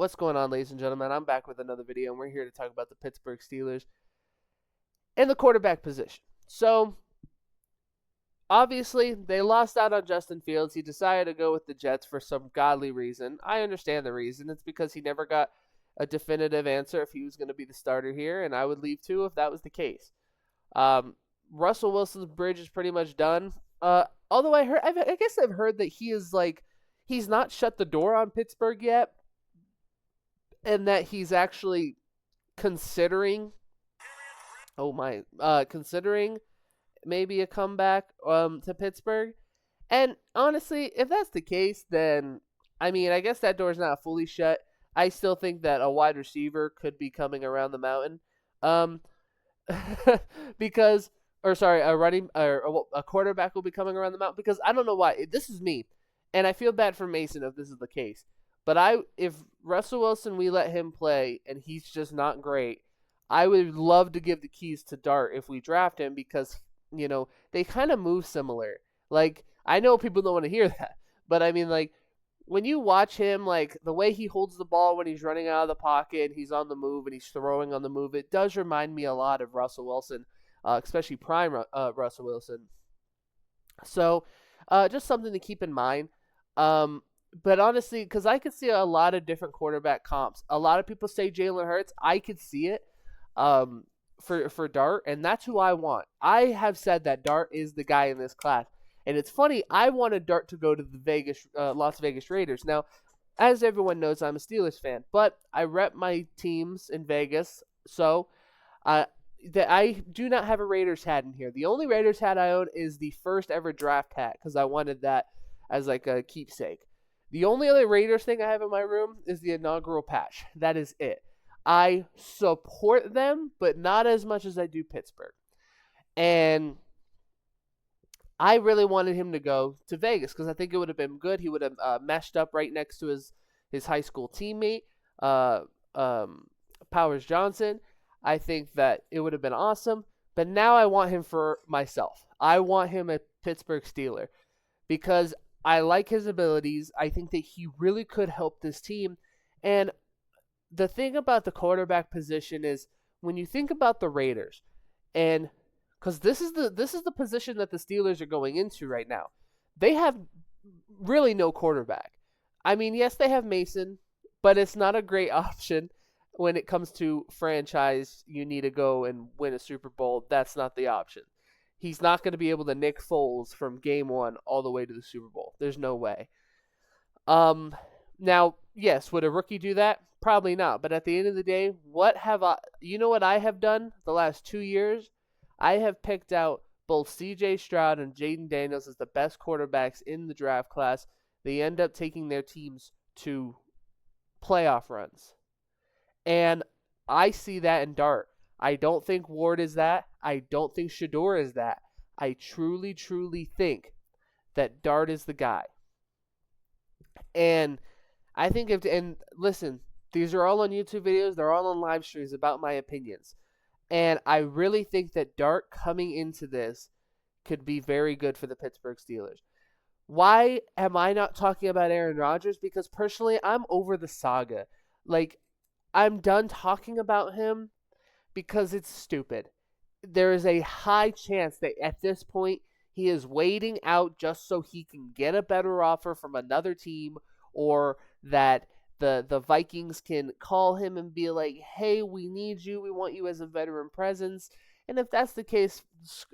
What's going on, ladies and gentlemen? I'm back with another video, and we're here to talk about the Pittsburgh Steelers and the quarterback position. So, obviously, they lost out on Justin Fields. He decided to go with the Jets for some godly reason. I understand the reason. It's because he never got a definitive answer if he was going to be the starter here, and I would leave too if that was the case. Um, Russell Wilson's bridge is pretty much done. Although I guess I've heard that he's not shut the door on Pittsburgh yet, and that he's actually considering considering maybe a comeback to Pittsburgh. And honestly, if that's the case, then I mean, I guess that door's not fully shut. I still think that a wide receiver could be coming around the mountain. Um because or sorry, a quarterback will be coming around the mountain because I don't know why. This is me. And I feel bad for Mason if this is the case. But if Russell Wilson, we let him play and he's just not great, I would love to give the keys to Dart if we draft him because, they kind of move similar. Like, I know people don't want to hear that, but I mean, like, when you watch him, like, the way he holds the ball when he's running out of the pocket, he's on the move and he's throwing on the move, it does remind me a lot of Russell Wilson, especially prime Russell Wilson. So, just something to keep in mind. But honestly, because I could see a lot of different quarterback comps. A lot of people say Jalen Hurts. I could see it for Dart, and that's who I want. I have said that Dart is the guy in this class. And it's funny, I wanted Dart to go to the Las Vegas Raiders. Now, as everyone knows, I'm a Steelers fan, but I rep my teams in Vegas, so I do not have a Raiders hat in here. The only Raiders hat I own is the first ever draft hat because I wanted that as like a keepsake. The only other Raiders thing I have in my room is the inaugural patch. That is it. I support them, but not as much as I do Pittsburgh. And I really wanted him to go to Vegas because I think it would have been good. He would have meshed up right next to his high school teammate, Powers Johnson. I think that it would have been awesome. But now I want him for myself. I want him a Pittsburgh Steeler because I like his abilities. I think that he really could help this team. And the thing about the quarterback position is when you think about the Raiders, and because this is the position that the Steelers are going into right now, they have really no quarterback. I mean, yes, they have Mason, but it's not a great option when it comes to franchise. You need to go and win a Super Bowl. That's not the option. He's not going to be able to Nick Foles from game one all the way to the Super Bowl. There's no way. Now, yes, would a rookie do that? Probably not. But at the end of the day, what I have done the last 2 years? I have picked out both C.J. Stroud and Jaden Daniels as the best quarterbacks in the draft class. They end up taking their teams to playoff runs. And I see that in Dart. I don't think Ward is that. I don't think Shedeur is that. I truly, truly think that Dart is the guy. And I think and listen, these are all on YouTube videos. They're all on live streams about my opinions. And I really think that Dart coming into this could be very good for the Pittsburgh Steelers. Why am I not talking about Aaron Rodgers? Because personally, I'm over the saga. Like, I'm done talking about him because it's stupid. There is a high chance that at this point he is waiting out just so he can get a better offer from another team, or that the Vikings can call him and be like, hey, we need you. We want you as a veteran presence. And if that's the case,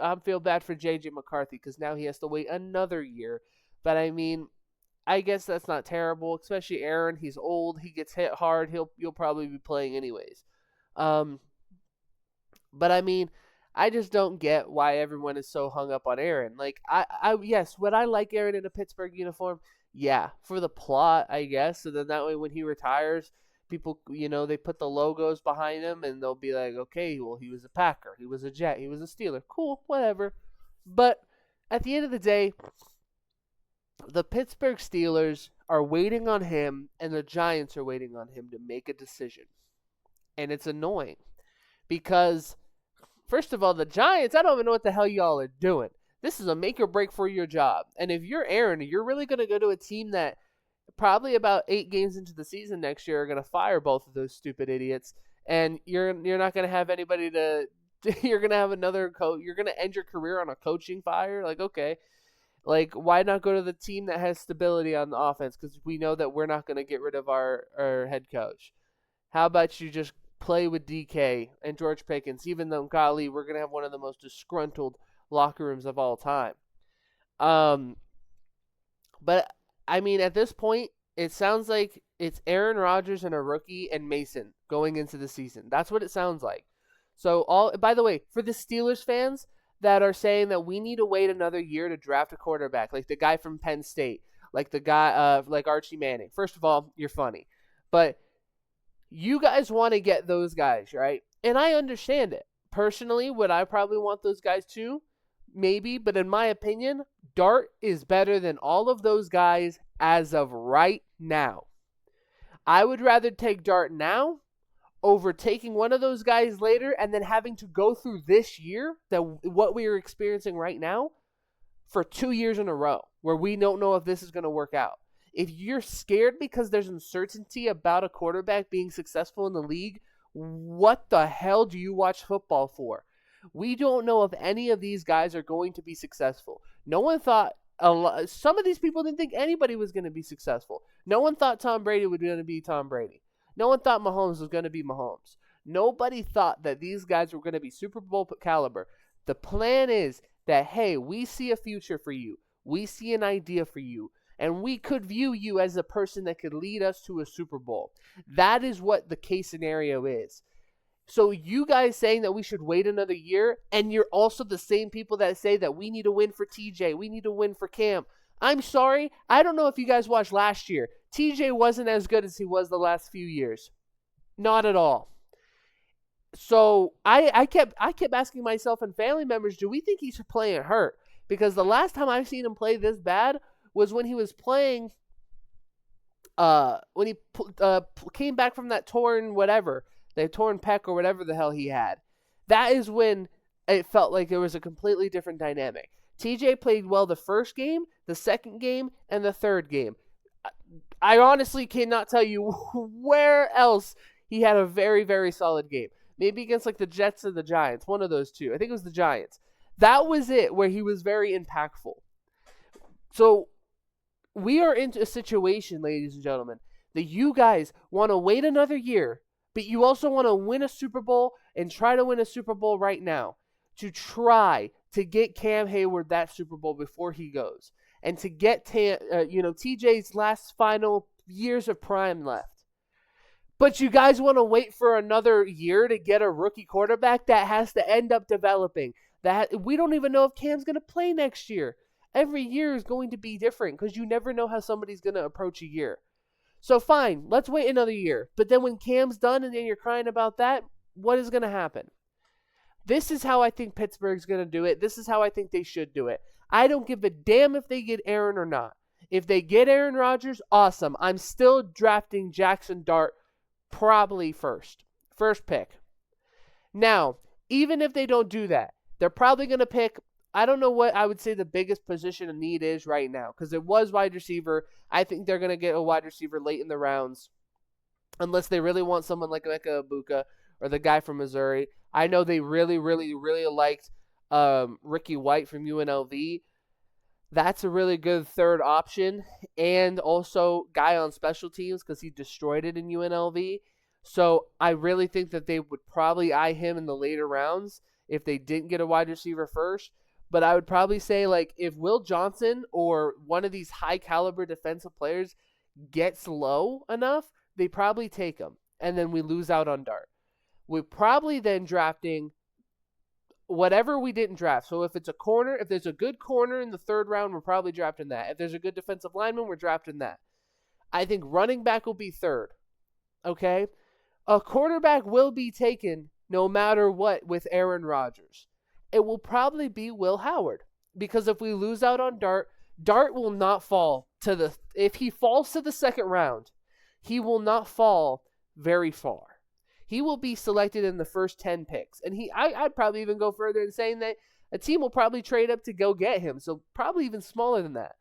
I feel bad for J.J. McCarthy because now he has to wait another year. But I mean, I guess that's not terrible, especially Aaron. He's old. He gets hit hard. You'll probably be playing anyways. But I mean, I just don't get why everyone is so hung up on Aaron. Like, yes, would I like Aaron in a Pittsburgh uniform? Yeah, for the plot, I guess. So then that way when he retires, people, they put the logos behind him and they'll be like, okay, well, he was a Packer, he was a Jet, he was a Steeler. Cool, whatever. But at the end of the day, the Pittsburgh Steelers are waiting on him and the Giants are waiting on him to make a decision. And it's annoying because, first of all, the Giants, I don't even know what the hell y'all are doing. This is a make or break for your job. And if you're Aaron, you're really going to go to a team that probably about 8 games into the season next year are going to fire both of those stupid idiots, and you're not going to have anybody to you're going to have another coach. You're going to end your career on a coaching fire. Like, okay, like, why not go to the team that has stability on the offense? Because we know that we're not going to get rid of our head coach. How about you just play with DK and George Pickens, even though, golly, we're going to have one of the most disgruntled locker rooms of all time. But, I mean, at this point, it sounds like it's Aaron Rodgers and a rookie and Mason going into the season. That's what it sounds like. So, by the way, for the Steelers fans that are saying that we need to wait another year to draft a quarterback, like the guy from Penn State, like the guy, like Archie Manning. First of all, you're funny. But you guys want to get those guys, right? And I understand it. Personally, would I probably want those guys too? Maybe, but in my opinion, Dart is better than all of those guys as of right now. I would rather take Dart now over taking one of those guys later and then having to go through this year, that what we are experiencing right now, for 2 years in a row where we don't know if this is going to work out. If you're scared because there's uncertainty about a quarterback being successful in the league, what the hell do you watch football for? We don't know if any of these guys are going to be successful. No one thought, some of these people didn't think anybody was going to be successful. No one thought Tom Brady was going to be Tom Brady. No one thought Mahomes was going to be Mahomes. Nobody thought that these guys were going to be Super Bowl caliber. The plan is that, hey, we see a future for you. We see an idea for you. And we could view you as a person that could lead us to a Super Bowl. That is what the case scenario is. So you guys saying that we should wait another year, and you're also the same people that say that we need to win for TJ, we need to win for Cam. I'm sorry, I don't know if you guys watched last year. TJ wasn't as good as he was the last few years. Not at all. So I kept asking myself and family members, do we think he's playing hurt? Because the last time I've seen him play this bad was when he was playing, when he came back from that torn pec or whatever the hell he had. That is when it felt like there was a completely different dynamic. TJ played well the first game, the second game, and the third game. I honestly cannot tell you where else he had a very, very solid game. Maybe against like the Jets or the Giants, one of those two. I think it was the Giants. That was it, where he was very impactful. So we are into a situation, ladies and gentlemen, that you guys want to wait another year, but you also want to win a Super Bowl and try to win a Super Bowl right now to try to get Cam Hayward that Super Bowl before he goes, and to get TJ's last final years of prime left. But you guys want to wait for another year to get a rookie quarterback that has to end up developing. That we don't even know if Cam's going to play next year. Every year is going to be different because you never know how somebody's going to approach a year. So fine, let's wait another year. But then when Cam's done and then you're crying about that, what is going to happen? This is how I think Pittsburgh's going to do it. This is how I think they should do it. I don't give a damn if they get Aaron or not. If they get Aaron Rodgers, awesome. I'm still drafting Jackson Dart probably first pick. Now, even if they don't do that, they're probably going to pick, I don't know what I would say the biggest position of need is right now, because it was wide receiver. I think they're going to get a wide receiver late in the rounds, unless they really want someone like Emeka Egbuka or the guy from Missouri. I know they really, really, really liked Ricky White from UNLV. That's a really good third option, and also guy on special teams because he destroyed it in UNLV. So I really think that they would probably eye him in the later rounds if they didn't get a wide receiver first. But I would probably say, like, if Will Johnson or one of these high-caliber defensive players gets low enough, they probably take him, and then we lose out on Dart. We're probably then drafting whatever we didn't draft. So if it's a corner, if there's a good corner in the third round, we're probably drafting that. If there's a good defensive lineman, we're drafting that. I think running back will be third. Okay? A quarterback will be taken no matter what with Aaron Rodgers. It will probably be Will Howard. Because if we lose out on Dart, Dart will not fall to the... If he falls to the second round, he will not fall very far. He will be selected in the first 10 picks. And I'd probably even go further in saying that a team will probably trade up to go get him. So probably even smaller than that.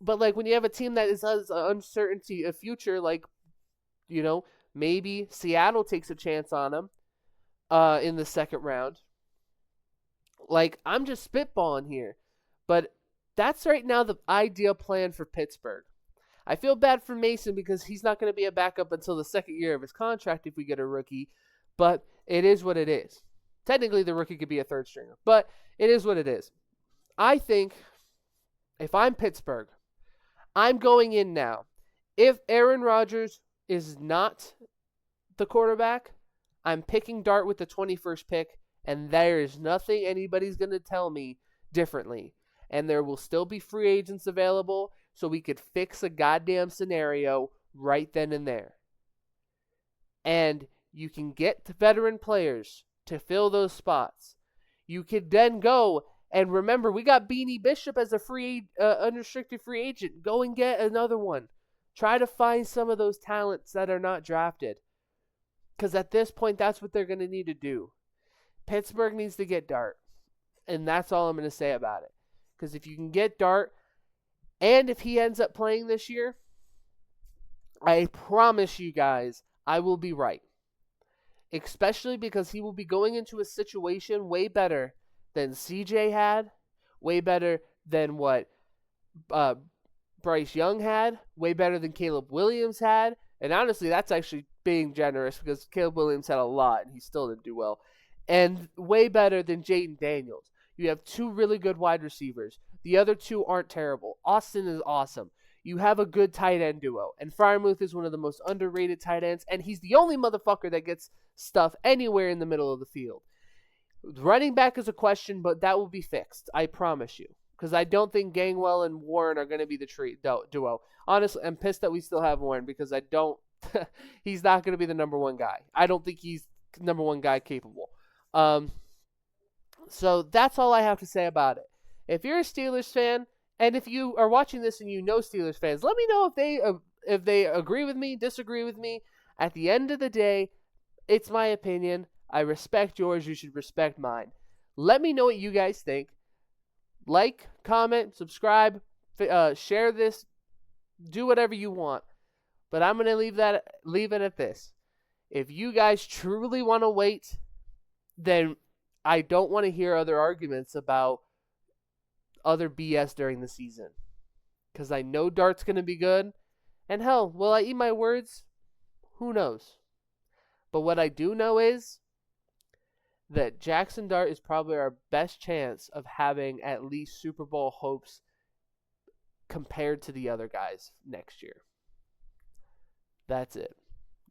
But like when you have a team that has an uncertainty of future, like maybe Seattle takes a chance on him in the second round. Like I'm just spitballing here, but that's right now the ideal plan for Pittsburgh. I feel bad for Mason because he's not going to be a backup until the second year of his contract if we get a rookie, but it is what it is. Technically, the rookie could be a third stringer, but it is what it is. I think if I'm Pittsburgh, I'm going in now. If Aaron Rodgers is not the quarterback, I'm picking Dart with the 21st pick, and there is nothing anybody's going to tell me differently. And there will still be free agents available, so we could fix a goddamn scenario right then and there. And you can get veteran players to fill those spots. You could then go and remember, we got Beanie Bishop as a unrestricted free agent. Go and get another one. Try to find some of those talents that are not drafted. Because at this point, that's what they're going to need to do. Pittsburgh needs to get Dart. And that's all I'm going to say about it. Because if you can get Dart, and if he ends up playing this year, I promise you guys, I will be right. Especially because he will be going into a situation way better than CJ had, way better than what Bryce Young had, way better than Caleb Williams had. And honestly, that's actually being generous because Caleb Williams had a lot and he still didn't do well. And way better than Jayden Daniels. You have two really good wide receivers. The other two aren't terrible. Austin is awesome. You have a good tight end duo. And Freiermuth is one of the most underrated tight ends. And he's the only motherfucker that gets stuff anywhere in the middle of the field. Running back is a question, but that will be fixed. I promise you. Because I don't think Gainwell and Warren are going to be the duo. Honestly, I'm pissed that we still have Warren because I don't... he's not going to be the number one guy. I don't think he's number one guy capable. So that's all I have to say about it. If you're a Steelers fan, and if you are watching this and you know Steelers fans, let me know if they agree with me, disagree with me. At the end of the day, it's my opinion. I respect yours. You should respect mine. Let me know what you guys think. Like, comment, subscribe, share this, do whatever you want. But I'm going to leave it at this. If you guys truly want to wait, then I don't want to hear other arguments about other BS during the season. Because I know Dart's going to be good. And hell, will I eat my words? Who knows? But what I do know is that Jackson Dart is probably our best chance of having at least Super Bowl hopes compared to the other guys next year. That's it.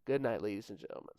Good night, ladies and gentlemen.